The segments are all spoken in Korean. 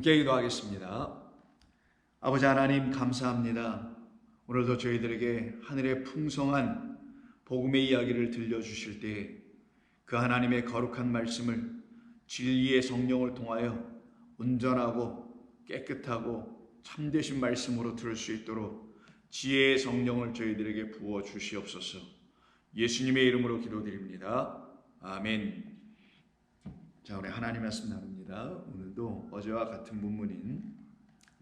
함께 기도하겠습니다. 아버지 하나님 감사합니다. 오늘도 저희들에게 하늘의 풍성한 복음의 이야기를 들려주실 때 그 하나님의 거룩한 말씀을 진리의 성령을 통하여 온전하고 깨끗하고 참되신 말씀으로 들을 수 있도록 지혜의 성령을 저희들에게 부어 주시옵소서. 예수님의 이름으로 기도드립니다. 아멘. 자, 우리 하나님 말씀 나눕니다. 오늘도 어제와 같은 본문인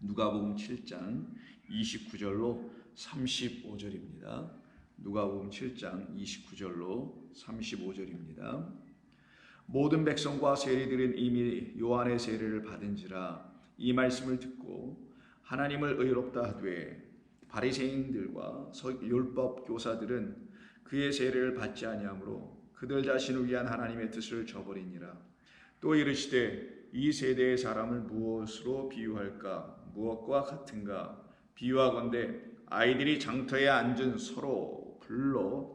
누가복음 7장 29절로 35절입니다. 누가복음 7장 29절로 35절입니다. 모든 백성과 세리들은 이미 요한의 세례를 받은지라 이 말씀을 듣고 하나님을 의롭다 하되 바리새인들과 율법 교사들은 그의 세례를 받지 아니하므로 그들 자신을 위한 하나님의 뜻을 저버리니라. 또 이르시되 이 세대의 사람을 무엇으로 비유할까? 무엇과 같은가? 비유하건대 아이들이 장터에 앉은 서로 불러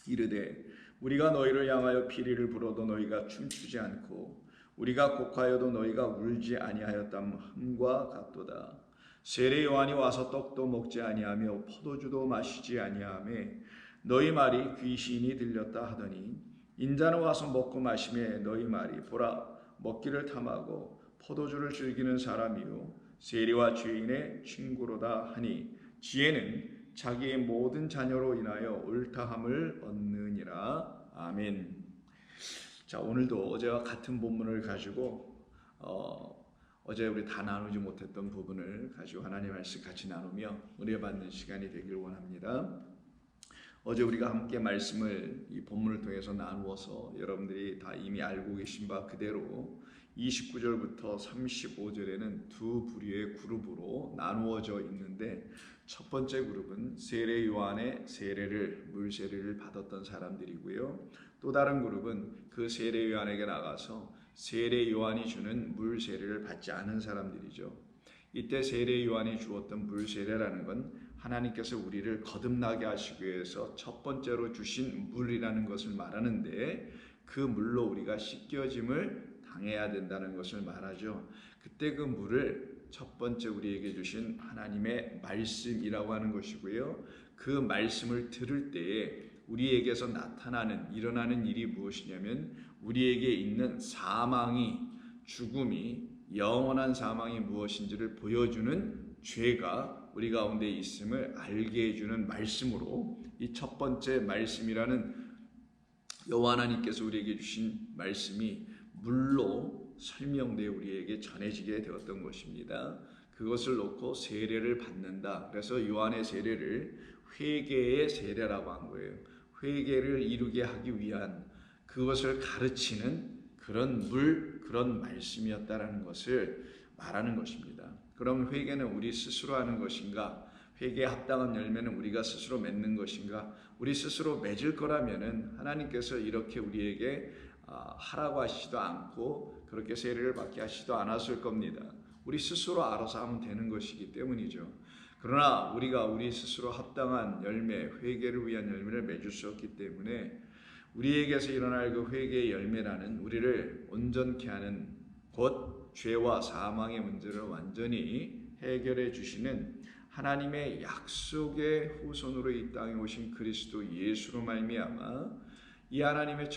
이르되 우리가 너희를 향하여 피리를 불어도 너희가 춤추지 않고 우리가 곡하여도 너희가 울지 아니하였담과 같도다. 세례 요한이 와서 떡도 먹지 아니하며 포도주도 마시지 아니하매 너희 말이 귀신이 들렸다 하더니 인자는 와서 먹고 마시매 너희 말이 보라 먹기를 탐하고 포도주를 즐기는 사람이요 세리와 죄인의 친구로다 하니 지혜는 자기의 모든 자녀로 인하여 옳다함을 얻느니라. 아멘. 자, 오늘도 어제와 같은 본문을 가지고 어제 우리 다 나누지 못했던 부분을 가지고 하나님 말씀 같이 나누며 은혜 받는 시간이 되길 원합니다. 어제 우리가 함께 말씀을 이 본문을 통해서 나누어서 여러분들이 다 이미 알고 계신 바 그대로 29절부터 35절에는 두 부류의 그룹으로 나누어져 있는데 첫 번째 그룹은 세례 요한의 물 세례를 받았던 사람들이고요. 또 다른 그룹은 그 세례 요한에게 나가서 세례 요한이 주는 물 세례를 받지 않은 사람들이죠. 이때 세례 요한이 주었던 물 세례라는 건 하나님께서 우리를 거듭나게 하시기 위해서 첫 번째로 주신 물이라는 것을 말하는데 그 물로 우리가 씻겨짐을 당해야 된다는 것을 말하죠. 그때 그 물을 첫 번째 우리에게 주신 하나님의 말씀이라고 하는 것이고요. 그 말씀을 들을 때에 우리에게서 일어나는 일이 무엇이냐면 우리에게 있는 죽음이 영원한 사망이 무엇인지를 보여주는 죄가 우리 가운데 있음을 알게 해주는 말씀으로 이 첫 번째 말씀이라는 여호와 하나님께서 우리에게 주신 말씀이 물로 설명되어 우리에게 전해지게 되었던 것입니다. 그것을 놓고 세례를 받는다. 그래서 요한의 세례를 회개의 세례라고 한 거예요. 회개를 이루게 하기 위한 그것을 가르치는 그런 말씀이었다라는 것을 말하는 것입니다. 그럼 회개는 우리 스스로 하는 것인가? 회개에 합당한 열매는 우리가 스스로 맺는 것인가? 우리 스스로 맺을 거라면은 하나님께서 이렇게 우리에게 하라고 하시지도 않고 그렇게 세례를 받게 하시지도 않았을 겁니다. 우리 스스로 알아서 하면 되는 것이기 때문이죠. 그러나 우리가 우리 스스로 합당한 열매, 회개를 위한 열매를 맺을 수 없기 때문에 우리에게서 일어날 그 회개의 열매라는 우리를 온전케 하는 곧 죄와 사망의 문제를 완전히 해결해 주시는 하나님의 약속의 후손으로 이 땅에 오신 그리스도 예수로 말미암아 이 하나님의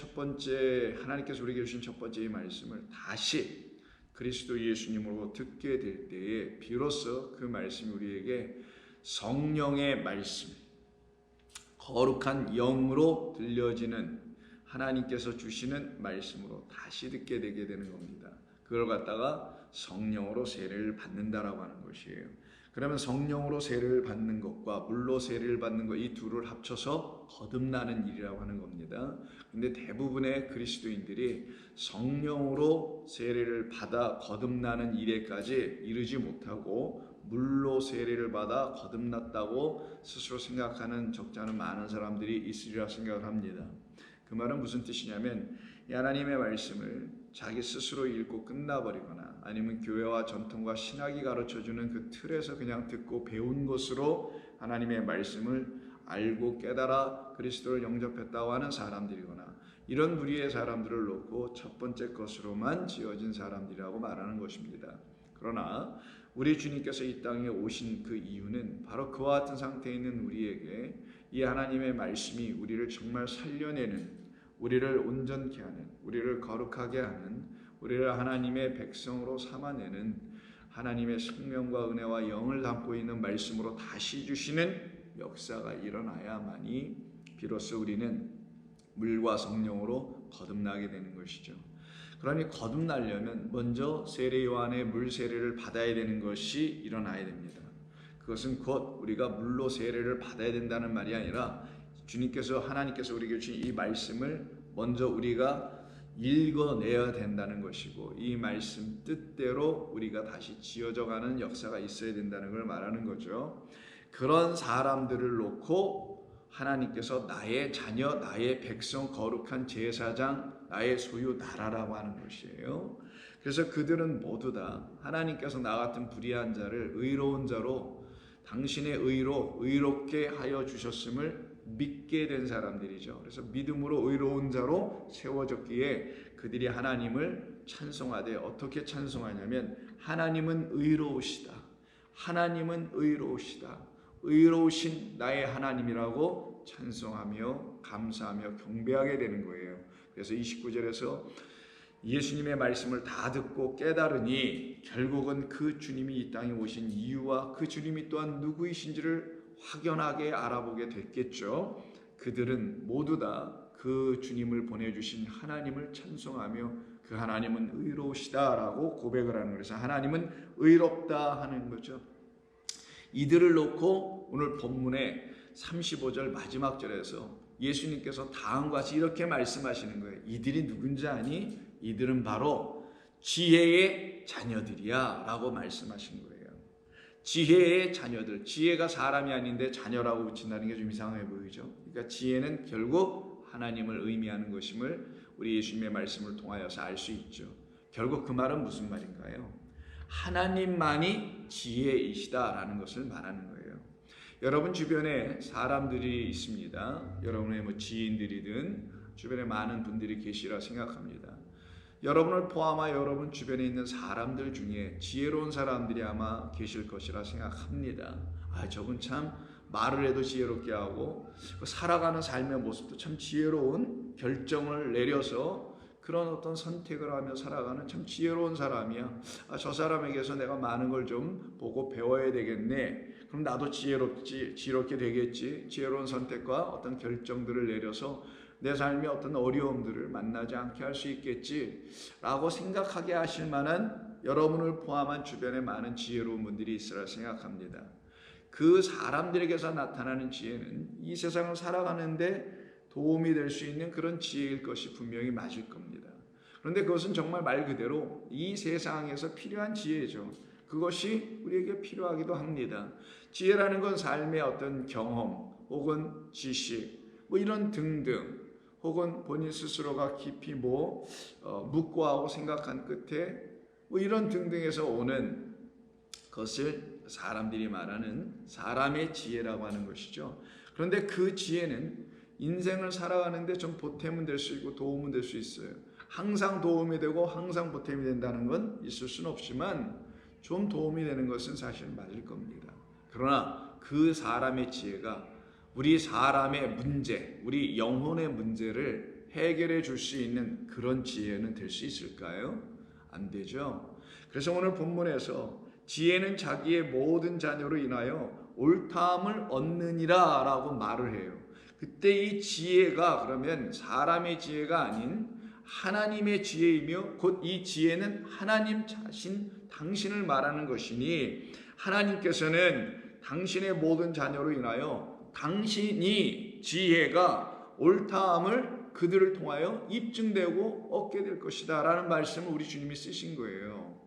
하나님께서 우리에게 주신 첫 번째 이 말씀을 다시 그리스도 예수님으로 듣게 될 때에 비로소 그 말씀이 우리에게 성령의 말씀, 거룩한 영으로 들려지는 하나님께서 주시는 말씀으로 다시 듣게 되게 되는 겁니다. 그걸 갖다가 성령으로 세례를 받는다라고 하는 것이에요. 그러면 성령으로 세례를 받는 것과 물로 세례를 받는 것 이 둘을 합쳐서 거듭나는 일이라고 하는 겁니다. 근데 대부분의 그리스도인들이 성령으로 세례를 받아 거듭나는 일에까지 이르지 못하고 물로 세례를 받아 거듭났다고 스스로 생각하는 적잖은 많은 사람들이 있으리라 생각을 합니다. 그 말은 무슨 뜻이냐면 이 하나님의 말씀을 자기 스스로 읽고 끝나버리거나 아니면 교회와 전통과 신학이 가르쳐주는 그 틀에서 그냥 듣고 배운 것으로 하나님의 말씀을 알고 깨달아 그리스도를 영접했다고 하는 사람들이거나 이런 무리의 사람들을 놓고 첫 번째 것으로만 지어진 사람들이라고 말하는 것입니다. 그러나 우리 주님께서 이 땅에 오신 그 이유는 바로 그와 같은 상태에 있는 우리에게 이 하나님의 말씀이 우리를 정말 살려내는, 우리를 온전케 하는, 우리를 거룩하게 하는, 우리를 하나님의 백성으로 삼아내는 하나님의 생명과 은혜와 영을 담고 있는 말씀으로 다시 주시는 역사가 일어나야만이 비로소 우리는 물과 성령으로 거듭나게 되는 것이죠. 그러니 거듭나려면 먼저 세례 요한의 물 세례를 받아야 되는 것이 일어나야 됩니다. 그것은 곧 우리가 물로 세례를 받아야 된다는 말이 아니라 주님께서, 하나님께서 우리에게 주신 이 말씀을 먼저 우리가 읽어내야 된다는 것이고, 이 말씀 뜻대로 우리가 다시 지어져가는 역사가 있어야 된다는 걸 말하는 거죠. 그런 사람들을 놓고 하나님께서 나의 자녀, 나의 백성, 거룩한 제사장, 나의 소유 나라라고 하는 것이에요. 그래서 그들은 모두 다 하나님께서 나 같은 불의한 자를 의로운 자로, 당신의 의로 의롭게 하여 주셨음을 믿게 된 사람들이죠. 그래서 믿음으로 의로운 자로 세워졌기에 그들이 하나님을 찬송하되, 어떻게 찬송하냐면 하나님은 의로우시다, 하나님은 의로우시다, 의로우신 나의 하나님이라고 찬송하며 감사하며 경배하게 되는 거예요. 그래서 29절에서 예수님의 말씀을 다 듣고 깨달으니 결국은 그 주님이 이 땅에 오신 이유와 그 주님이 또한 누구이신지를 확연하게 알아보게 됐겠죠. 그들은 모두 다 그 주님을 보내주신 하나님을 찬송하며 그 하나님은 의로우시다라고 고백을 하는 거예요. 그래서 하나님은 의롭다 하는 거죠. 이들을 놓고 오늘 본문의 35절 마지막 절에서 예수님께서 다음과 같이 이렇게 말씀하시는 거예요. 이들이 누군지 아니? 이들은 바로 지혜의 자녀들이야 라고 말씀하신 거예요. 지혜의 자녀들, 지혜가 사람이 아닌데 자녀라고 붙인다는 게 좀 이상해 보이죠. 그러니까 지혜는 결국 하나님을 의미하는 것임을 우리 예수님의 말씀을 통하여서 알 수 있죠. 결국 그 말은 무슨 말인가요? 하나님만이 지혜이시다라는 것을 말하는 거예요. 여러분 주변에 사람들이 있습니다. 여러분의 지인들이든 주변에 많은 분들이 계시라 생각합니다. 여러분을 포함하여 여러분 주변에 있는 사람들 중에 지혜로운 사람들이 아마 계실 것이라 생각합니다. 저분 참 말을 해도 지혜롭게 하고 살아가는 삶의 모습도 참 지혜로운 결정을 내려서 그런 어떤 선택을 하며 살아가는 참 지혜로운 사람이야. 저 사람에게서 내가 많은 걸 좀 보고 배워야 되겠네. 그럼 나도 지혜롭게 되겠지. 지혜로운 선택과 어떤 결정들을 내려서 내 삶의 어떤 어려움들을 만나지 않게 할 수 있겠지 라고 생각하게 하실 만한 여러분을 포함한 주변에 많은 지혜로운 분들이 있으라 생각합니다. 그 사람들에게서 나타나는 지혜는 이 세상을 살아가는데 도움이 될 수 있는 그런 지혜일 것이 분명히 맞을 겁니다. 그런데 그것은 정말 말 그대로 이 세상에서 필요한 지혜죠. 그것이 우리에게 필요하기도 합니다. 지혜라는 건 삶의 어떤 경험 혹은 지식 이런 등등, 혹은 본인 스스로가 깊이 묵고하고 생각한 끝에 이런 등등에서 오는 것을 사람들이 말하는 사람의 지혜라고 하는 것이죠. 그런데 그 지혜는 인생을 살아가는데 좀 보탬은 될 수 있고 도움은 될 수 있어요. 항상 도움이 되고 항상 보탬이 된다는 건 있을 수는 없지만 좀 도움이 되는 것은 사실 맞을 겁니다. 그러나 그 사람의 지혜가 우리 사람의 문제, 우리 영혼의 문제를 해결해 줄 수 있는 그런 지혜는 될 수 있을까요? 안 되죠. 그래서 오늘 본문에서 지혜는 자기의 모든 자녀로 인하여 옳다함을 얻느니라 라고 말을 해요. 그때 이 지혜가 그러면 사람의 지혜가 아닌 하나님의 지혜이며 곧 이 지혜는 하나님 자신, 당신을 말하는 것이니 하나님께서는 당신의 모든 자녀로 인하여 당신이 지혜가 옳다함을 그들을 통하여 입증되고 얻게 될 것이다 라는 말씀을 우리 주님이 쓰신 거예요.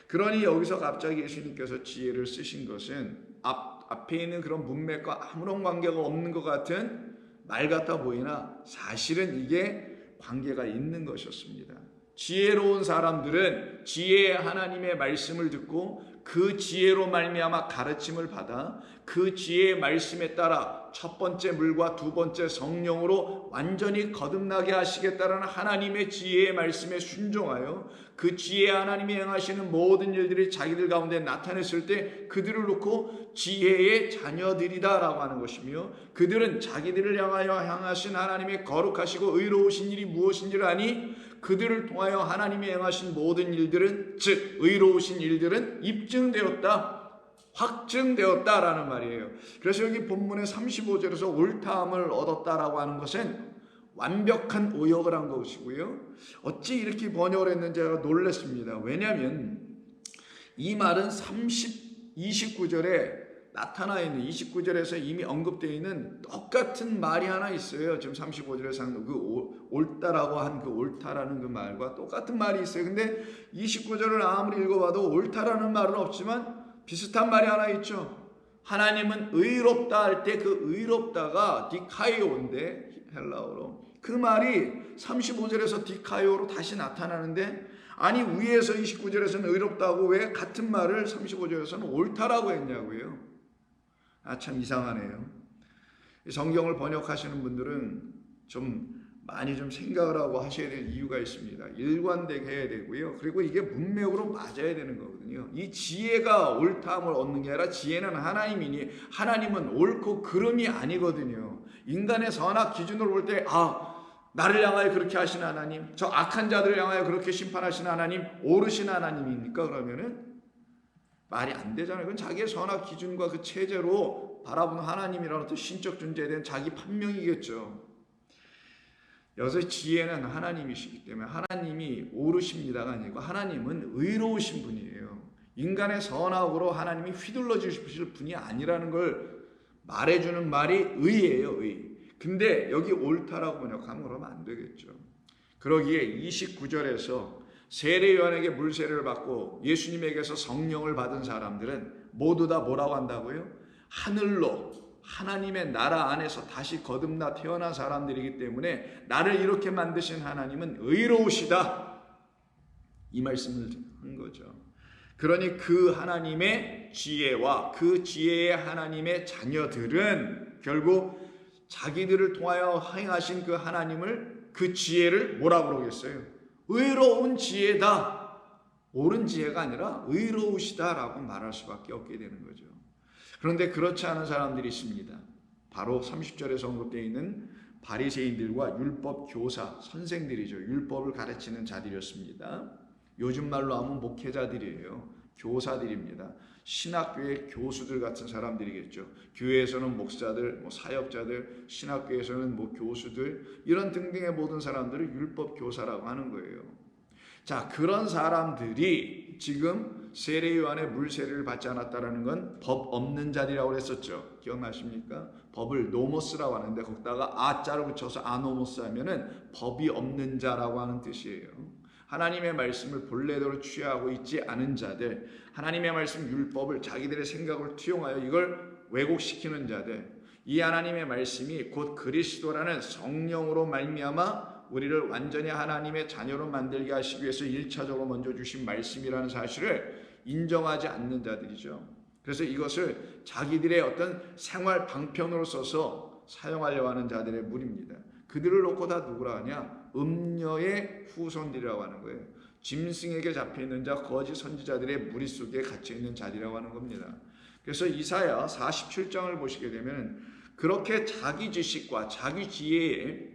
그러니 여기서 갑자기 예수님께서 지혜를 쓰신 것은 앞에 있는 그런 문맥과 아무런 관계가 없는 것 같은 말 같아 보이나 사실은 이게 관계가 있는 것이었습니다. 지혜로운 사람들은 지혜의 하나님의 말씀을 듣고 그 지혜로 말미암아 가르침을 받아 그 지혜의 말씀에 따라 첫 번째 물과 두 번째 성령으로 완전히 거듭나게 하시겠다라는 하나님의 지혜의 말씀에 순종하여 그 지혜 하나님이 행하시는 모든 일들이 자기들 가운데 나타냈을 때 그들을 놓고 지혜의 자녀들이다라고 하는 것이며, 그들은 자기들을 향하여 향하신 하나님의 거룩하시고 의로우신 일이 무엇인지를 아니 그들을 통하여 하나님이 행하신 모든 일들은, 즉 의로우신 일들은 입증되었다, 확증되었다라는 말이에요. 그래서 여기 본문의 35절에서 옳다함을 얻었다라고 하는 것은 완벽한 오역을 한 것이고요. 어찌 이렇게 번역을 했는지 제가 놀랐습니다. 왜냐하면 이 말은 29절에 나타나 있는, 29절에서 이미 언급되어 있는 똑같은 말이 하나 있어요. 지금 35절에서 그 옳다라고 한 그 옳다라는 그 말과 똑같은 말이 있어요. 근데 29절을 아무리 읽어봐도 옳다라는 말은 없지만 비슷한 말이 하나 있죠. 하나님은 의롭다 할 때 그 의롭다가 디카이오인데, 헬라어로 그 말이 35절에서 디카이오로 다시 나타나는데, 아니 위에서 29절에서는 의롭다고 왜 같은 말을 35절에서는 옳다라고 했냐고요. 참 이상하네요. 성경을 번역하시는 분들은 좀 많이 좀 생각을 하고 하셔야 될 이유가 있습니다. 일관되게 해야 되고요. 그리고 이게 문맥으로 맞아야 되는 거거든요. 이 지혜가 옳다함을 얻는 게 아니라 지혜는 하나님이니, 하나님은 옳고 그름이 아니거든요. 인간의 선악 기준으로 볼 때 나를 향하여 그렇게 하신 하나님, 저 악한 자들을 향하여 그렇게 심판하신 하나님, 옳으신 하나님입니까? 그러면은 말이 안 되잖아요. 그건 자기의 선악 기준과 그 체제로 바라보는 하나님이라는 또 신적 존재에 대한 자기 판명이겠죠. 여기서 지혜는 하나님이시기 때문에 하나님이 옳으십니다가 아니고 하나님은 의로우신 분이에요. 인간의 선악으로 하나님이 휘둘러 주실 분이 아니라는 걸 말해주는 말이 의예요, 의. 근데 여기 옳다라고 번역하면 그러면 안 되겠죠. 그러기에 29절에서 세례 요한에게 물세례를 받고 예수님에게서 성령을 받은 사람들은 모두 다 뭐라고 한다고요? 하늘로, 하나님의 나라 안에서 다시 거듭나 태어난 사람들이기 때문에 나를 이렇게 만드신 하나님은 의로우시다, 이 말씀을 한 거죠. 그러니 그 하나님의 지혜와 그 지혜의 하나님의 자녀들은 결국 자기들을 통하여 행하신 그 하나님을, 그 지혜를 뭐라고 그러겠어요? 의로운 지혜다, 옳은 지혜가 아니라 의로우시다라고 말할 수밖에 없게 되는 거죠. 그런데 그렇지 않은 사람들이 있습니다. 바로 30절에서 언급되어 있는 바리새인들과 율법 교사, 선생들이죠. 율법을 가르치는 자들이었습니다. 요즘 말로 하면 목회자들이에요. 교사들입니다. 신학교의 교수들 같은 사람들이겠죠. 교회에서는 목사들, 사역자들, 신학교에서는 교수들, 이런 등등의 모든 사람들을 율법 교사라고 하는 거예요. 자, 그런 사람들이 지금 세례 요한의 물세례를 받지 않았다라는 건 법 없는 자들이라고 했었죠. 기억나십니까? 법을 노모스라고 하는데 거기다가 아자를 붙여서 아노모스 하면은 법이 없는 자라고 하는 뜻이에요. 하나님의 말씀을 본래대로 취하고 있지 않은 자들, 하나님의 말씀 율법을 자기들의 생각을 투영하여 이걸 왜곡시키는 자들, 이 하나님의 말씀이 곧 그리스도라는 성령으로 말미암아 우리를 완전히 하나님의 자녀로 만들게 하시기 위해서 1차적으로 먼저 주신 말씀이라는 사실을 인정하지 않는 자들이죠. 그래서 이것을 자기들의 어떤 생활 방편으로 써서 사용하려고 하는 자들의 무리입니다. 그들을 놓고 다 누구라 하냐? 음녀의 후손들이라고 하는 거예요. 짐승에게 잡혀있는 자, 거짓 선지자들의 무리 속에 갇혀있는 자들이라고 하는 겁니다. 그래서 이사야 47장을 보시게 되면 그렇게 자기 지식과 자기 지혜에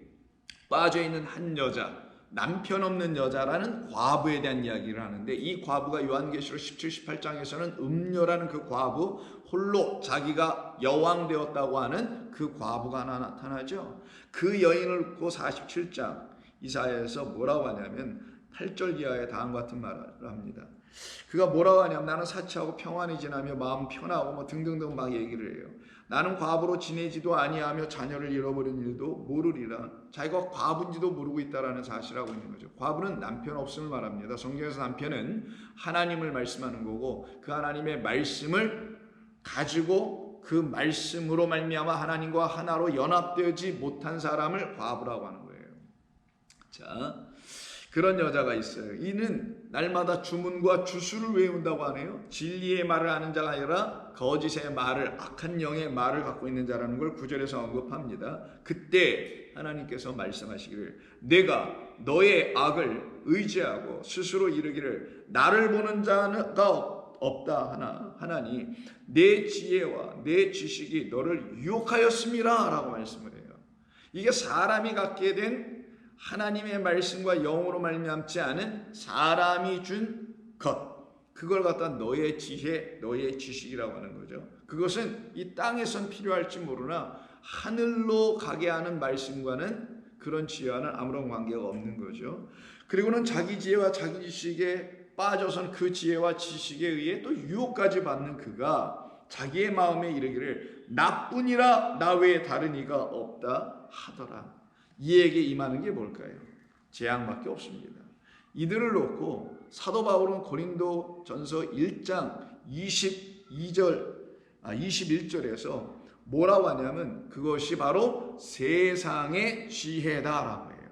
빠져있는 한 여자, 남편 없는 여자라는 과부에 대한 이야기를 하는데, 이 과부가 요한계시록 17, 18장에서는 음녀라는 그 과부, 홀로 자기가 여왕 되었다고 하는 그 과부가 하나 나타나죠. 그 여인을 놓고 47장 이사야에서 뭐라고 하냐면 8절 이하에 다음과 같은 말을 합니다. 그가 뭐라고 하냐면 나는 사치하고 평안히 지나며 마음 편하고 등등등 막 얘기를 해요. 나는 과부로 지내지도 아니하며 자녀를 잃어버린 일도 모르리라. 자기가 과부인지도 모르고 있다라는 사실을 하고 있는 거죠. 과부는 남편 없음을 말합니다. 성경에서 남편은 하나님을 말씀하는 거고, 그 하나님의 말씀을 가지고 그 말씀으로 말미암아 하나님과 하나로 연합되지 못한 사람을 과부라고 하는 거예요. 자, 그런 여자가 있어요. 이는 날마다 주문과 주수를 외운다고 하네요. 진리의 말을 아는 자가 아니라 거짓의 말을, 악한 영의 말을 갖고 있는 자라는 걸 9절에서 언급합니다. 그때 하나님께서 말씀하시기를 내가 너의 악을 의지하고 스스로 이르기를 나를 보는 자가 없다 하나 하나니 내 지혜와 내 지식이 너를 유혹하였음이라 라고 말씀을 해요. 이게 사람이 갖게 된 하나님의 말씀과 영으로 말미암지 않은 사람이 준 것, 그걸 갖다 너의 지혜, 너의 지식이라고 하는 거죠. 그것은 이 땅에선 필요할지 모르나 하늘로 가게 하는 말씀과는 그런 지혜와는 아무런 관계가 없는 거죠. 그리고는 자기 지혜와 자기 지식에 빠져선 그 지혜와 지식에 의해 또 유혹까지 받는 그가 자기의 마음에 이르기를 나뿐이라 나 외에 다른 이가 없다 하더라. 이에게 임하는 게 뭘까요? 재앙밖에 없습니다. 이들을 놓고 사도 바울은 고린도 전서 1장 21절에서 뭐라고 하냐면 그것이 바로 세상의 지혜다라고 해요.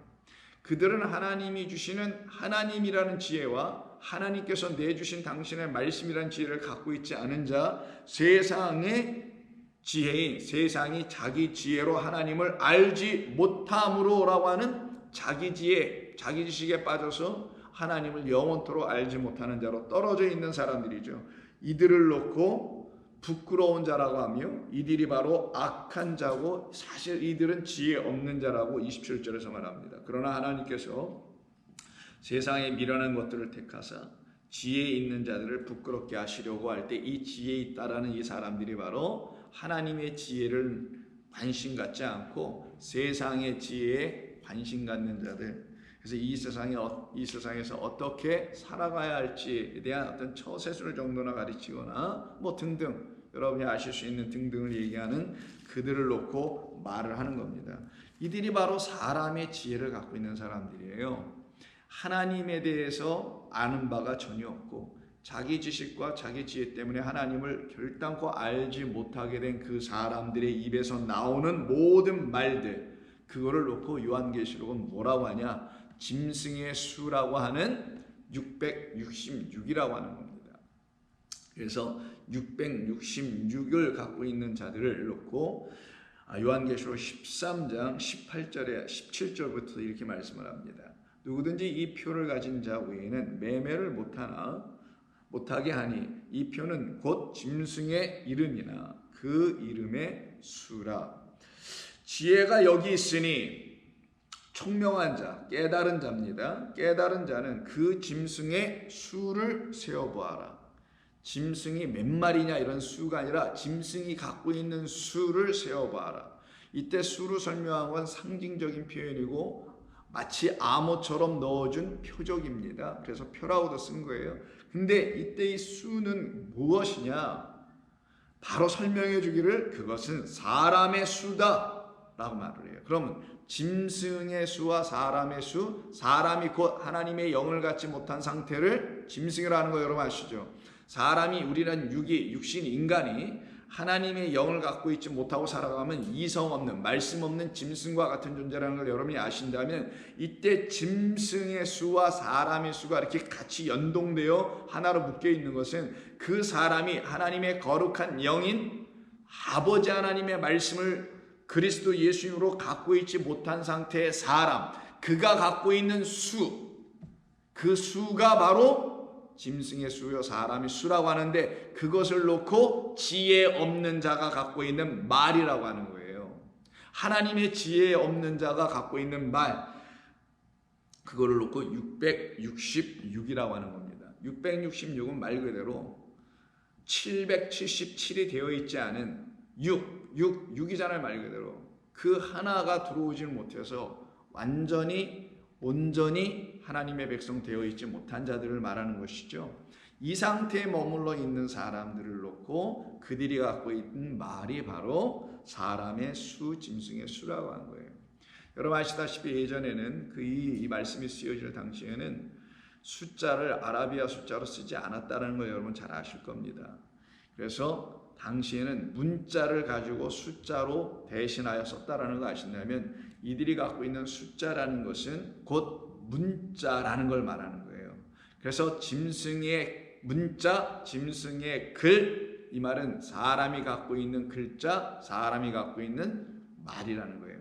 그들은 하나님이 주시는 하나님이라는 지혜와 하나님께서 내주신 당신의 말씀이라는 지혜를 갖고 있지 않은 자, 세상의 지혜인 세상이 자기 지혜로 하나님을 알지 못함으로라고 하는 자기 지혜, 자기 지식에 빠져서 하나님을 영원토록 알지 못하는 자로 떨어져 있는 사람들이죠. 이들을 놓고 부끄러운 자라고 하며 이들이 바로 악한 자고 사실 이들은 지혜 없는 자라고 27절에서 말합니다. 그러나 하나님께서 세상에 미련한 것들을 택하사 지혜 있는 자들을 부끄럽게 하시려고 할 때 이 지혜 있다라는 이 사람들이 바로 하나님의 지혜를 관심 갖지 않고 세상의 지혜에 관심 갖는 자들. 그래서 이 세상에서 어떻게 살아가야 할지에 대한 어떤 처세술 정도나 가르치거나 뭐 등등 여러분이 아실 수 있는 등등을 얘기하는 그들을 놓고 말을 하는 겁니다. 이들이 바로 사람의 지혜를 갖고 있는 사람들이에요. 하나님에 대해서 아는 바가 전혀 없고 자기 지식과 자기 지혜 때문에 하나님을 결단코 알지 못하게 된 그 사람들의 입에서 나오는 모든 말들, 그거를 놓고 요한계시록은 뭐라고 하냐? 짐승의 수라고 하는 666이라고 하는 겁니다. 그래서 666을 갖고 있는 자들을 놓고 요한계시록 13장 18절에 17절부터 이렇게 말씀을 합니다. 누구든지 이 표를 가진 자 외에는 매매를 못하게 하니 이 표는 곧 짐승의 이름이나 그 이름의 수라. 지혜가 여기 있으니 총명한 자, 깨달은 자입니다. 깨달은 자는 그 짐승의 수를 세어보아라. 짐승이 몇 마리냐 이런 수가 아니라 짐승이 갖고 있는 수를 세어보아라. 이때 수를 설명한 건 상징적인 표현이고 마치 암호처럼 넣어준 표적입니다. 그래서 표라고도 쓴 거예요. 근데 이때 이 수는 무엇이냐? 바로 설명해 주기를 그것은 사람의 수다 라고 말을 해요. 그러면 짐승의 수와 사람의 수, 사람이 곧 하나님의 영을 갖지 못한 상태를 짐승이라는 거 여러분 아시죠? 사람이 우리는 육신 인간이 하나님의 영을 갖고 있지 못하고 살아가면 이성 없는 말씀 없는 짐승과 같은 존재라는 걸 여러분이 아신다면 이때 짐승의 수와 사람의 수가 이렇게 같이 연동되어 하나로 묶여 있는 것은 그 사람이 하나님의 거룩한 영인 아버지 하나님의 말씀을 그리스도 예수님으로 갖고 있지 못한 상태의 사람, 그가 갖고 있는 수, 그 수가 바로 짐승의 수요 사람의 수라고 하는데 그것을 놓고 지혜 없는 자가 갖고 있는 말이라고 하는 거예요. 하나님의 지혜 없는 자가 갖고 있는 말, 그거를 놓고 666이라고 하는 겁니다. 666은 말 그대로 777이 되어 있지 않은 6이잖아요. 말 그대로 그 하나가 들어오질 못해서 온전히 하나님의 백성 되어 있지 못한 자들을 말하는 것이죠. 이 상태에 머물러 있는 사람들을 놓고 그들이 갖고 있는 말이 바로 사람의 수, 짐승의 수라고 하는 거예요. 여러분 아시다시피 예전에는 이 말씀이 쓰여질 당시에는 숫자를 아라비아 숫자로 쓰지 않았다는 걸 여러분 잘 아실 겁니다. 그래서 당시에는 문자를 가지고 숫자로 대신하여 썼다라는 거 아시냐면 이들이 갖고 있는 숫자라는 것은 곧 문자라는 걸 말하는 거예요. 그래서 짐승의 문자, 짐승의 글, 이 말은 사람이 갖고 있는 글자, 사람이 갖고 있는 말이라는 거예요.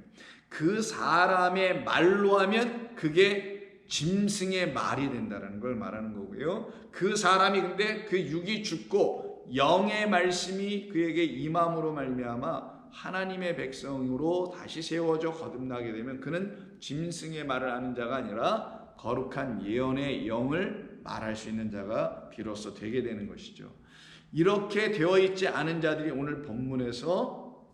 그 사람의 말로 하면 그게 짐승의 말이 된다는 걸 말하는 거고요. 그 사람이 근데 그 육이 죽고 영의 말씀이 그에게 임함으로 말미암아 하나님의 백성으로 다시 세워져 거듭나게 되면 그는 짐승의 말을 하는 자가 아니라 거룩한 예언의 영을 말할 수 있는 자가 비로소 되게 되는 것이죠. 이렇게 되어 있지 않은 자들이 오늘 본문에서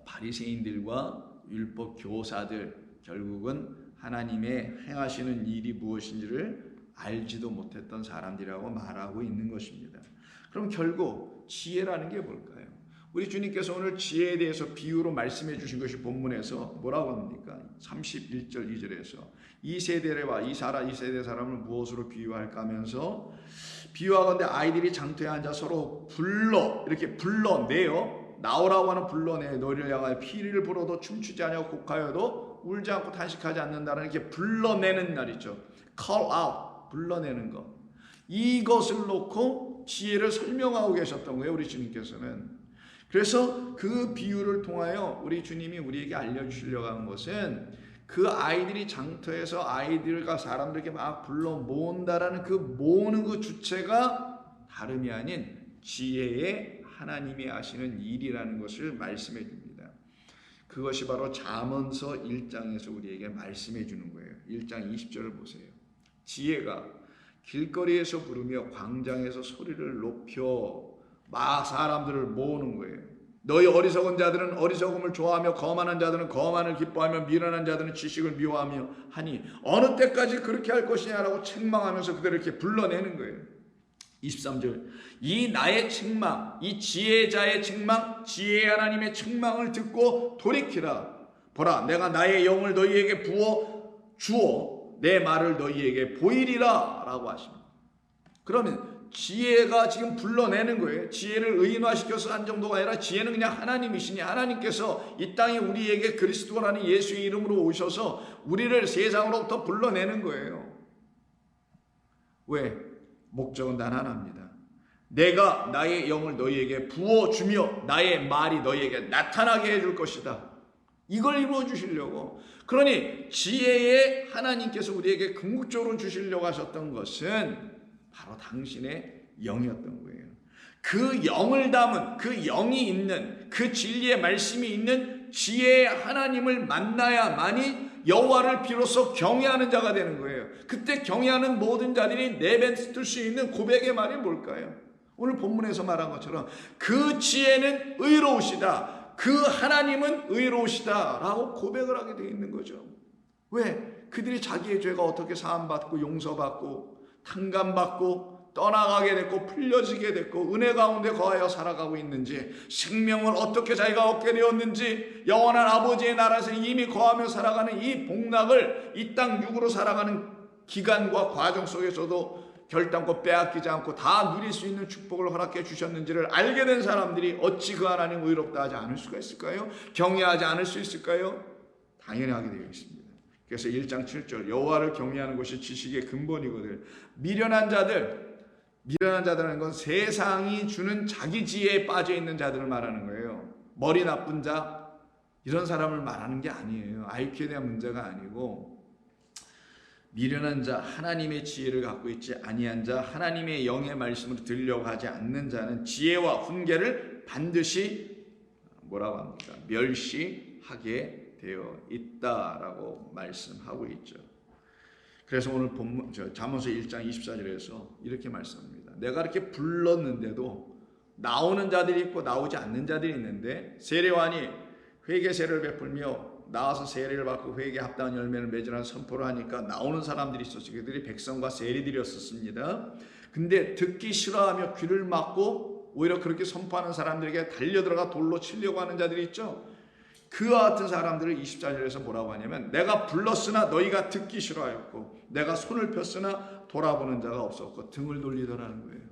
바리새인들과 율법 교사들, 결국은 하나님의 행하시는 일이 무엇인지를 알지도 못했던 사람들이라고 말하고 있는 것입니다. 그럼 결국 지혜라는 게 뭘까요? 우리 주님께서 오늘 지혜에 대해서 비유로 말씀해 주신 것이 본문에서 뭐라고 합니까? 31절 2절에서 이 세대와 이 세대 사람을 무엇으로 비유할까 하면서 비유하건대 아이들이 장터에 앉아 서로 이렇게 불러내요. 나오라고 하는 불러내. 너희를 향하여 피리를 불어도 춤추지 않고 곡하여도 울지 않고 탄식하지 않는다는 이렇게 불러내는 날이죠. call out, 불러내는 것. 이것을 놓고 지혜를 설명하고 계셨던 거예요, 우리 주님께서는. 그래서 그 비유를 통하여 우리 주님이 우리에게 알려주시려고 하는 것은 그 아이들이 장터에서 아이들과 사람들에게 막 불러 모은다라는 그 모으는 그 주체가 다름이 아닌 지혜의 하나님이 하시는 일이라는 것을 말씀해 줍니다. 그것이 바로 잠언서 1장에서 우리에게 말씀해 주는 거예요. 1장 20절을 보세요. 지혜가 길거리에서 부르며 광장에서 소리를 높여 막 사람들을 모으는 거예요. 너희 어리석은 자들은 어리석음을 좋아하며 거만한 자들은 거만을 기뻐하며 미련한 자들은 지식을 미워하며 하니 어느 때까지 그렇게 할 것이냐라고 책망하면서 그들을 이렇게 불러내는 거예요. 23절 이 나의 책망, 이 지혜자의 책망, 지혜의 하나님의 책망을 듣고 돌이키라. 보라, 내가 나의 영을 너희에게 부어 주어 내 말을 너희에게 보이리라 라고 하십니다. 그러면 지혜가 지금 불러내는 거예요. 지혜를 의인화시켜서 한 정도가 아니라 지혜는 그냥 하나님이시니 하나님께서 이 땅에 우리에게 그리스도라는 예수의 이름으로 오셔서 우리를 세상으로부터 불러내는 거예요. 왜? 목적은 단 하나입니다. 내가 나의 영을 너희에게 부어주며 나의 말이 너희에게 나타나게 해줄 것이다. 이걸 이루어 주시려고. 그러니 지혜의 하나님께서 우리에게 궁극적으로 주시려고 하셨던 것은 바로 당신의 영이었던 거예요. 그 영을 담은, 그 영이 있는, 그 진리의 말씀이 있는 지혜의 하나님을 만나야만이 여호와를 비로소 경외하는 자가 되는 거예요. 그때 경외하는 모든 자들이 내뱉을 수 있는 고백의 말이 뭘까요? 오늘 본문에서 말한 것처럼 그 지혜는 의로우시다, 그 하나님은 의로우시다 라고 고백을 하게 되어 있는 거죠. 왜? 그들이 자기의 죄가 어떻게 사함받고 용서받고 탕감받고 떠나가게 됐고 풀려지게 됐고 은혜 가운데 거하여 살아가고 있는지, 생명을 어떻게 자기가 얻게 되었는지, 영원한 아버지의 나라에서 이미 거하며 살아가는 이 복락을 이 땅 육으로 살아가는 기간과 과정 속에서도 결단코 빼앗기지 않고 다 누릴 수 있는 축복을 허락해 주셨는지를 알게 된 사람들이 어찌 그 하나님 의롭다 하지 않을 수가 있을까요? 경외하지 않을 수 있을까요? 당연히 하게 되어 있습니다. 그래서 1장 7절 여호와를 경외하는 것이 지식의 근본이거든. 미련한 자들은 건 세상이 주는 자기 지혜에 빠져 있는 자들을 말하는 거예요. 머리 나쁜 자, 이런 사람을 말하는 게 아니에요. IQ에 대한 문제가 아니고, 미련한 자, 하나님의 지혜를 갖고 있지 아니한 자, 하나님의 영의 말씀으로 들으려고 하지 않는 자는 지혜와 훈계를 반드시 뭐라고 합니까? 멸시하게 되어 있다라고 말씀하고 있죠. 그래서 오늘 본문 잠언서 1장 24절에서 이렇게 말씀합니다. 내가 이렇게 불렀는데도 나오는 자들이 있고 나오지 않는 자들이 있는데, 세례관이 회개세를 베풀며 나와서 세례를 받고 회개에 합당한 열매를 맺으라는 선포를 하니까 나오는 사람들이 있었어요. 그들이 백성과 세리들이었습니다. 근데 듣기 싫어하며 귀를 막고 오히려 그렇게 선포하는 사람들에게 달려들어가 돌로 치려고 하는 자들이 있죠. 그와 같은 사람들을 24절에서 뭐라고 하냐면, 내가 불렀으나 너희가 듣기 싫어하였고 내가 손을 폈으나 돌아보는 자가 없었고 등을 돌리더라는 거예요.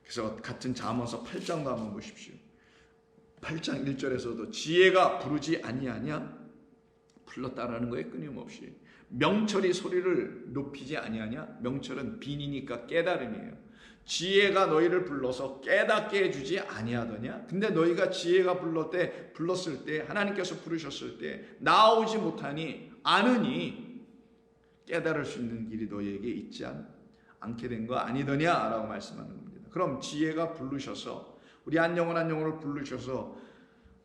그래서 같은 잠언서 8장도 한번 보십시오. 8장 1절에서도 지혜가 부르지 아니하냐? 불렀다라는 거예요. 끊임없이. 명철이 소리를 높이지 아니하냐? 명철은 빈이니까 깨달음이에요. 지혜가 너희를 불러서 깨닫게 해주지 아니하더냐? 근데 너희가 지혜가 불렀을 때 하나님께서 부르셨을 때 나오지 못하니 아느니 깨달을 수 있는 길이 너희에게 있지 않게 된 거 아니더냐? 라고 말씀하는 겁니다. 그럼 지혜가 부르셔서 우리 한 영혼 한 영혼을 부르셔서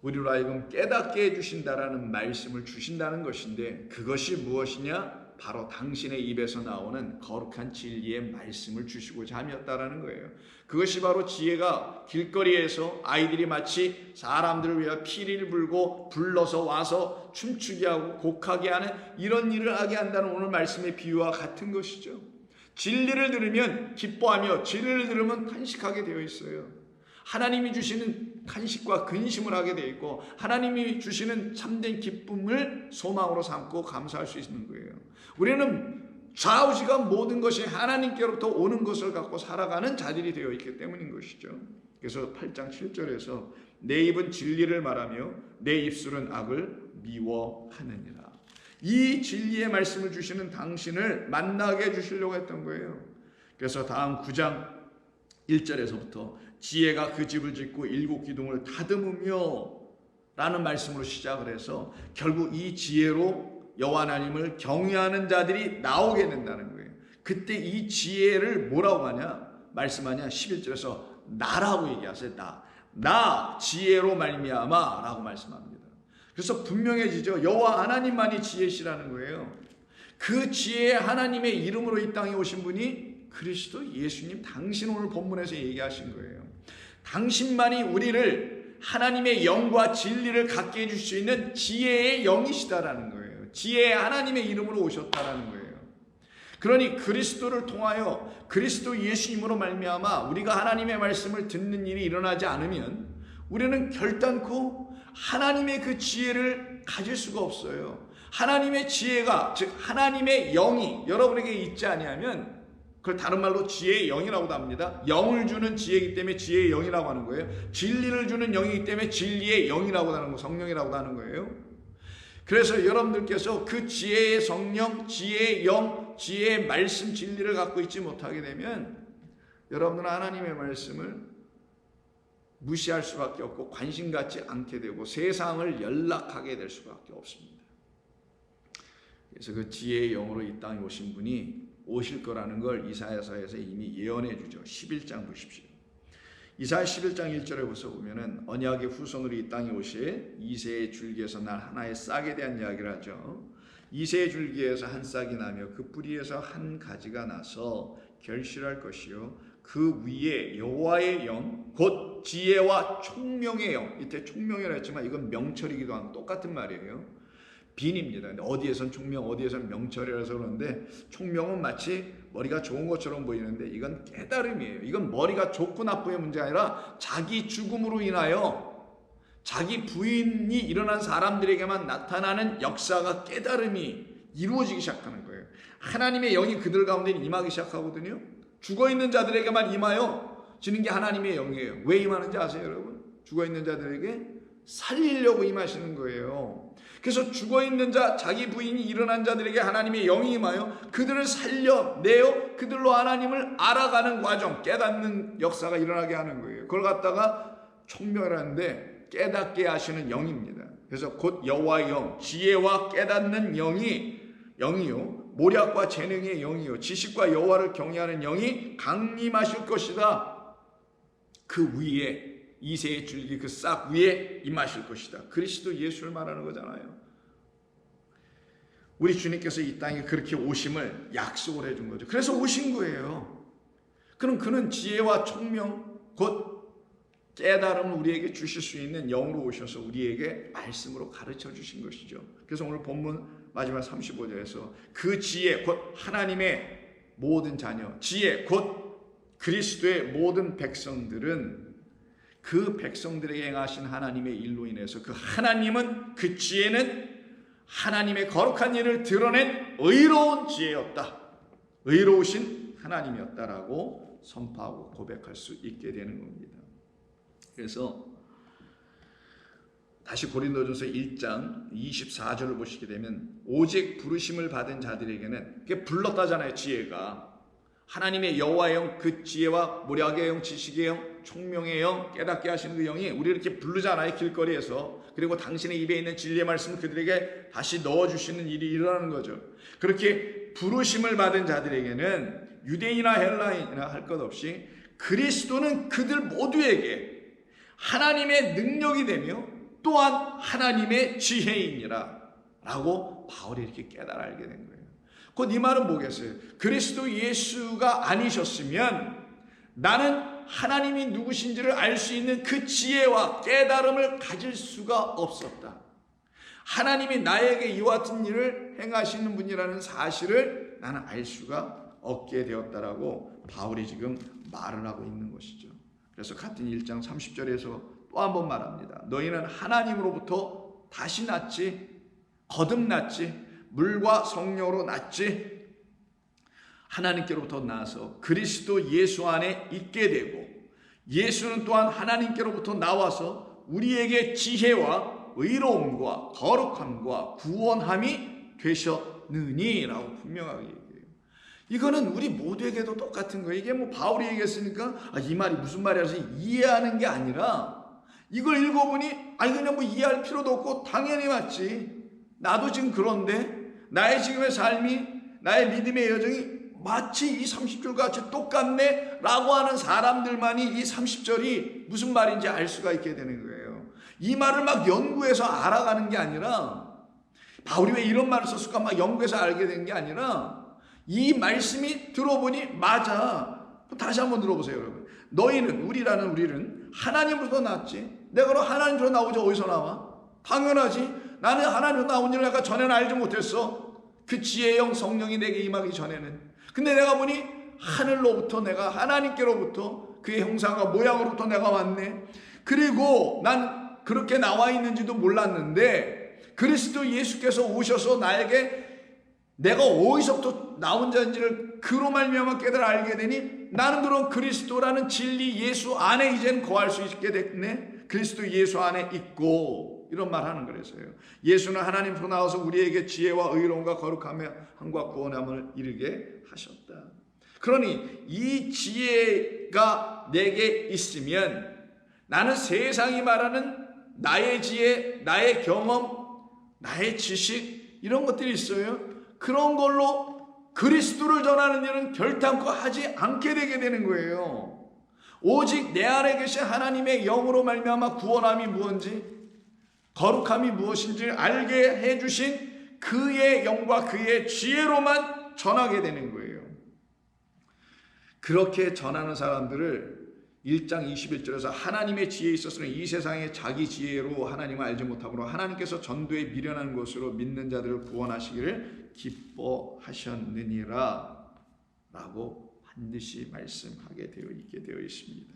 우리로 하여금 깨닫게 해주신다라는 말씀을 주신다는 것인데 그것이 무엇이냐? 바로 당신의 입에서 나오는 거룩한 진리의 말씀을 주시고자 함이었다라는 거예요. 그것이 바로 지혜가 길거리에서 아이들이 마치 사람들을 위하여 피리를 불고 불러서 와서 춤추게 하고 곡하게 하는 이런 일을 하게 한다는 오늘 말씀의 비유와 같은 것이죠. 진리를 들으면 기뻐하며 진리를 들으면 탄식하게 되어 있어요. 하나님이 주시는 탄식과 근심을 하게 되어 있고 하나님이 주시는 참된 기쁨을 소망으로 삼고 감사할 수 있는 거예요. 우리는 좌우지간 모든 것이 하나님께로부터 오는 것을 갖고 살아가는 자들이 되어 있기 때문인 것이죠. 그래서 8장 7절에서 내 입은 진리를 말하며 내 입술은 악을 미워하느니라. 이 진리의 말씀을 주시는 당신을 만나게 해주시려고 했던 거예요. 그래서 다음 9장 1절에서부터 지혜가 그 집을 짓고 7 기둥을 다듬으며 라는 말씀으로 시작을 해서 결국 이 지혜로 여호와 하나님을 경외하는 자들이 나오게 된다는 거예요. 그때 이 지혜를 뭐라고 하냐? 말씀하냐? 11절에서 나라고 얘기하세요. 나 지혜로 말미암아 라고 말씀합니다. 그래서 분명해지죠. 여호와 하나님만이 지혜시라는 거예요. 그 지혜 하나님의 이름으로 이 땅에 오신 분이 그리스도 예수님, 당신 오늘 본문에서 얘기하신 거예요. 당신만이 우리를 하나님의 영과 진리를 갖게 해줄 수 있는 지혜의 영이시다라는 거예요. 지혜의 하나님의 이름으로 오셨다라는 거예요. 그러니 그리스도를 통하여 그리스도 예수님으로 말미암아 우리가 하나님의 말씀을 듣는 일이 일어나지 않으면 우리는 결단코 하나님의 그 지혜를 가질 수가 없어요. 하나님의 지혜가, 즉 하나님의 영이 여러분에게 있지 아니하면 그걸 다른 말로 지혜의 영이라고도 합니다. 영을 주는 지혜이기 때문에 지혜의 영이라고 하는 거예요. 진리를 주는 영이기 때문에 진리의 영이라고 하는 거, 성령이라고 하는 거예요. 그래서 여러분들께서 그 지혜의 성령, 지혜의 영, 지혜의 말씀, 진리를 갖고 있지 못하게 되면 여러분들은 하나님의 말씀을 무시할 수밖에 없고 관심 갖지 않게 되고 세상을 연락하게 될 수밖에 없습니다. 그래서 그 지혜의 영으로 이 땅에 오신 분이 오실 거라는 걸 이사야서에서 이미 예언해 주죠. 11장 보십시오. 이사야 11장 1절에 보면은 언약의 후손으로 이 땅에 오실 이새의 줄기에서 날 하나의 싹에 대한 이야기를 하죠. 이새의 줄기에서 한 싹이 나며 그 뿌리에서 한 가지가 나서 결실할 것이요 그 위에 여호와의 영 곧 지혜와 총명의 영, 이때 총명이라 했지만 이건 명철이기도 한 똑같은 말이에요. 빈입니다. 근데 어디에선 총명, 어디에선 명철이라서 그러는데 총명은 마치 머리가 좋은 것처럼 보이는데 이건 깨달음이에요. 이건 머리가 좋고 나쁘의 문제 아니라 자기 죽음으로 인하여 자기 부인이 일어난 사람들에게만 나타나는 역사가 깨달음이 이루어지기 시작하는 거예요. 하나님의 영이 그들 가운데 임하기 시작하거든요. 죽어있는 자들에게만 임하여 지는 게 하나님의 영이에요. 왜 임하는지 아세요 여러분? 죽어있는 자들에게 살리려고 임하시는 거예요. 그래서 죽어있는 자, 자기 부인이 일어난 자들에게 하나님의 영이 임하여 그들을 살려내어 그들로 하나님을 알아가는 과정, 깨닫는 역사가 일어나게 하는 거예요. 그걸 갖다가 총명이라는데 깨닫게 하시는 영입니다. 그래서 곧 여호와의 영, 지혜와 깨닫는 영이요 모략과 재능의 영이요 지식과 여호와를 경외하는 영이 강림하실 것이다. 그 위에 이새의 줄기 그 싹 위에 임하실 것이다. 그리스도 예수를 말하는 거잖아요. 우리 주님께서 이 땅에 그렇게 오심을 약속을 해준 거죠. 그래서 오신 거예요. 그럼 그는 지혜와 총명 곧 깨달음을 우리에게 주실 수 있는 영으로 오셔서 우리에게 말씀으로 가르쳐 주신 것이죠. 그래서 오늘 본문 마지막 35절에서 그 지혜 곧 하나님의 모든 자녀, 지혜 곧 그리스도의 모든 백성들은 그 백성들에게 행하신 하나님의 일로 인해서 그 하나님은 그 지혜는 하나님의 거룩한 일을 드러낸 의로운 지혜였다. 의로우신 하나님이었다라고 선포하고 고백할 수 있게 되는 겁니다. 그래서 다시 고린도전서 1장 24절을 보시게 되면 오직 부르심을 받은 자들에게는, 그게 불렀다잖아요. 지혜가 하나님의 여호와의 영, 그 지혜와 모략의 영, 지식의 영, 총명의 영, 깨닫게 하시는 그 영이 우리 이렇게 부르잖아요. 길거리에서. 그리고 당신의 입에 있는 진리의 말씀을 그들에게 다시 넣어주시는 일이 일어나는 거죠. 그렇게 부르심을 받은 자들에게는 유대인이나 헬라인이나 할 것 없이 그리스도는 그들 모두에게 하나님의 능력이 되며 또한 하나님의 지혜이니라 라고 바울이 이렇게 깨달아 알게 된 거예요. 곧 이 말은 뭐겠어요? 그리스도 예수가 아니셨으면 나는 하나님이 누구신지를 알 수 있는 그 지혜와 깨달음을 가질 수가 없었다. 하나님이 나에게 이와 같은 일을 행하시는 분이라는 사실을 나는 알 수가 없게 되었다라고 바울이 지금 말을 하고 있는 것이죠. 그래서 같은 1장 30절에서 또 한 번 말합니다. 너희는 하나님으로부터 다시 났지, 거듭났지, 물과 성령으로 났지, 하나님께로부터 나와서 그리스도 예수 안에 있게 되고, 예수는 또한 하나님께로부터 나와서 우리에게 지혜와 의로움과 거룩함과 구원함이 되셨느니 라고 분명하게 얘기해요. 이거는 우리 모두에게도 똑같은 거예요. 이게 뭐 바울이 얘기했으니까 이 말이 무슨 말이라서 이해하는 게 아니라, 이걸 읽어보니 그냥 뭐 이해할 필요도 없고 당연히 맞지. 나도 지금 그런데 나의 지금의 삶이, 나의 믿음의 여정이 마치 이 30절 같이 똑같네 라고 하는 사람들만이 이 30절이 무슨 말인지 알 수가 있게 되는 거예요. 이 말을 막 연구해서 알아가는 게 아니라, 바울이 왜 이런 말을 썼을까 막 연구해서 알게 된 게 아니라, 이 말씀이 들어보니 맞아. 다시 한번 들어보세요, 여러분. 너희는, 우리는 하나님으로부터 났지. 내가 그럼 하나님으로 나오지 어디서 나와? 당연하지. 나는 하나님으로 나온 줄 내가 전에는 알지 못했어. 그 지혜의 영 성령이 내게 임하기 전에는. 근데 내가 보니 하늘로부터, 내가 하나님께로부터 그의 형상과 모양으로부터 내가 왔네. 그리고 난 그렇게 나와 있는지도 몰랐는데 그리스도 예수께서 오셔서 나에게 내가 어디서부터 나온 자인지를 그로 말미암아 깨달아 알게 되니 나는 그런 그리스도라는 진리 예수 안에 이제는 거할 수 있게 됐네. 그리스도 예수 안에 있고, 이런 말 하는 거라서요. 예수는 하나님으로 나와서 우리에게 지혜와 의로움과 거룩함과 구원함을 이루게 하셨다. 그러니 이 지혜가 내게 있으면 나는 세상이 말하는 나의 지혜, 나의 경험, 나의 지식, 이런 것들이 있어요. 그런 걸로 그리스도를 전하는 일은 결단코 하지 않게 되게 되는 거예요. 오직 내 안에 계신 하나님의 영으로 말미암아 구원함이 무엇인지, 거룩함이 무엇인지 알게 해주신 그의 영과 그의 지혜로만 전하게 되는 거예요. 그렇게 전하는 사람들을 1장 21절에서 하나님의 지혜에 있어서는 이 세상의 자기 지혜로 하나님을 알지 못하므로 하나님께서 전도에 미련한 것으로 믿는 자들을 구원하시기를 기뻐하셨느니라 라고 반드시 말씀하게 되어 있게 되어 있습니다.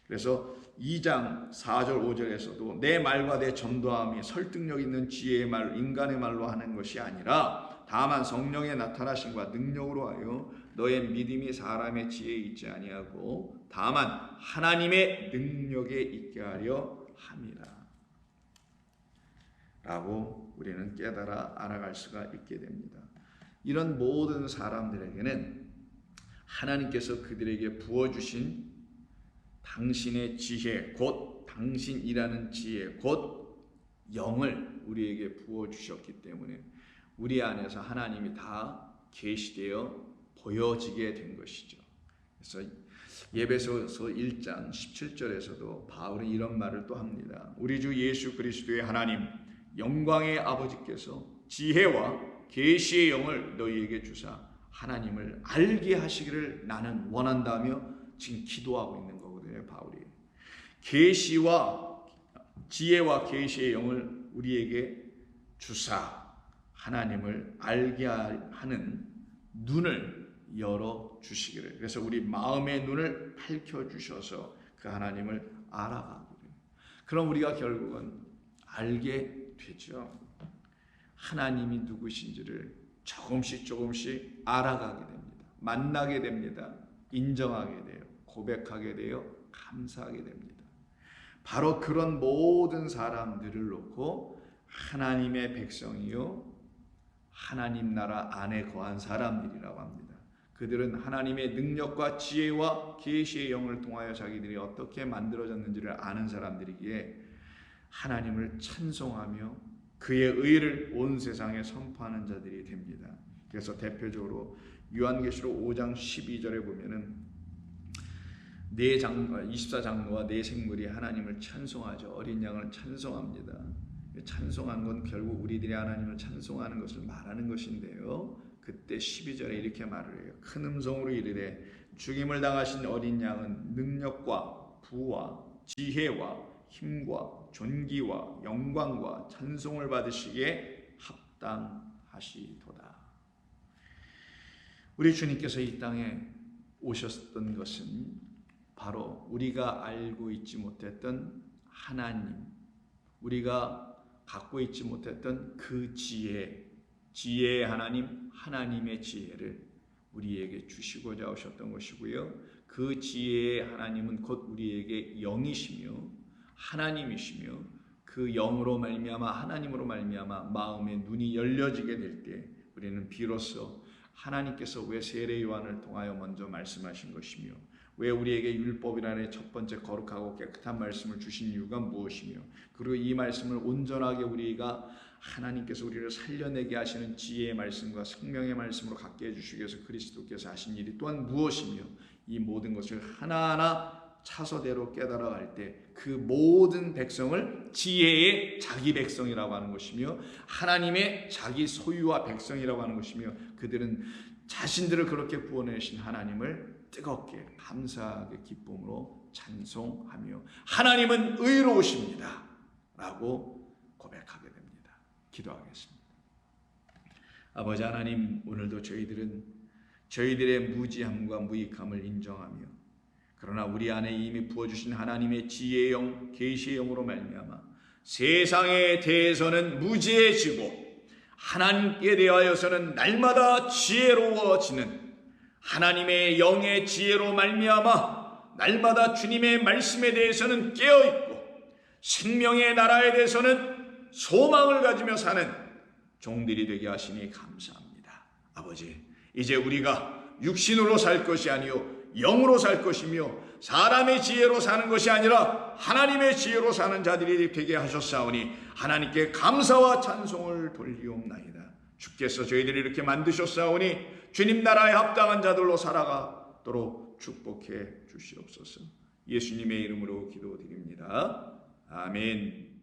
그래서 2장 4절 5절에서도 내 말과 내 전도함이 설득력 있는 지혜의 말, 인간의 말로 하는 것이 아니라 다만 성령의 나타나심과 능력으로 하여 너의 믿음이 사람의 지혜에 있지 아니하고 다만 하나님의 능력에 있게 하려 함이라 라고 우리는 깨달아 알아갈 수가 있게 됩니다. 이런 모든 사람들에게는 하나님께서 그들에게 부어주신 당신의 지혜, 곧 당신이라는 지혜, 곧 영을 우리에게 부어주셨기 때문에 우리 안에서 하나님이 다 계시되어 보여지게 된 것이죠. 그래서 예배소서 1장 17절에서도 바울은 이런 말을 또 합니다. 우리 주 예수 그리스도의 하나님 영광의 아버지께서 지혜와 계시의 영을 너희에게 주사 하나님을 알게 하시기를 나는 원한다며 지금 기도하고 있는 거거든요. 바울이 계시와 지혜와 계시의 영을 우리에게 주사 하나님을 알게 하는 눈을 열어 주시기를, 그래서 우리 마음의 눈을 밝혀 주셔서 그 하나님을 알아가기를, 그럼 우리가 결국은 알게 되죠. 하나님이 누구신지를 조금씩 알아가게 됩니다. 만나게 됩니다. 인정하게 돼요. 고백하게 돼요. 감사하게 됩니다. 바로 그런 모든 사람들을 놓고 하나님의 백성이요 하나님 나라 안에 거한 사람들이라고 합니다. 그들은 하나님의 능력과 지혜와 계시의 영을 통하여 자기들이 어떻게 만들어졌는지를 아는 사람들이기에 하나님을 찬송하며 그의 의를 온 세상에 선포하는 자들이 됩니다. 그래서 대표적으로 요한계시록 5장 12절에 보면은 24장로와 4생물이 하나님을 찬송하죠. 어린 양을 찬송합니다. 찬송한 건 결국 우리들이 하나님을 찬송하는 것을 말하는 것인데요. 그때 12절에 이렇게 말을 해요. 큰 음성으로 이르되 죽임을 당하신 어린 양은 능력과 부와 지혜와 힘과 존귀와 영광과 찬송을 받으시기에 합당하시도다. 우리 주님께서 이 땅에 오셨던 것은 바로 우리가 알고 있지 못했던 하나님, 우리가 갖고 있지 못했던 그 지혜의 하나님, 하나님의 지혜를 우리에게 주시고자 오셨던 것이고요. 그 지혜의 하나님은 곧 우리에게 영이시며 하나님이시며 그 영으로 말미암아 하나님으로 말미암아 마음의 눈이 열려지게 될 때 우리는 비로소 하나님께서 왜 세례 요한을 통하여 먼저 말씀하신 것이며 왜 우리에게 율법이라는 첫 번째 거룩하고 깨끗한 말씀을 주신 이유가 무엇이며 그리고 이 말씀을 온전하게 우리가 하나님께서 우리를 살려내게 하시는 지혜의 말씀과 생명의 말씀으로 갖게 해주시기 위해서 그리스도께서 하신 일이 또한 무엇이며 이 모든 것을 하나하나 차서대로 깨달아갈 때 그 모든 백성을 지혜의 자기 백성이라고 하는 것이며 하나님의 자기 소유와 백성이라고 하는 것이며 그들은 자신들을 그렇게 구원해주신 하나님을 뜨겁게 감사하게 기쁨으로 찬송하며 하나님은 의로우십니다 라고 고백하게 됩니다. 기도하겠습니다. 아버지 하나님, 오늘도 저희들은 저희들의 무지함과 무익함을 인정하며 그러나 우리 안에 이미 부어주신 하나님의 지혜의 영, 계시의 영으로 말미암아 세상에 대해서는 무지해지고 하나님께 대하여서는 날마다 지혜로워지는 하나님의 영의 지혜로 말미암아 날마다 주님의 말씀에 대해서는 깨어있고 생명의 나라에 대해서는 소망을 가지며 사는 종들이 되게 하시니 감사합니다. 아버지, 이제 우리가 육신으로 살 것이 아니요 영으로 살 것이며 사람의 지혜로 사는 것이 아니라 하나님의 지혜로 사는 자들이 되게 하셨사오니 하나님께 감사와 찬송을 돌리옵나이다. 주께서 저희들이 이렇게 만드셨사오니 주님 나라에 합당한 자들로 살아가도록 축복해 주시옵소서. 예수님의 이름으로 기도드립니다. 아멘.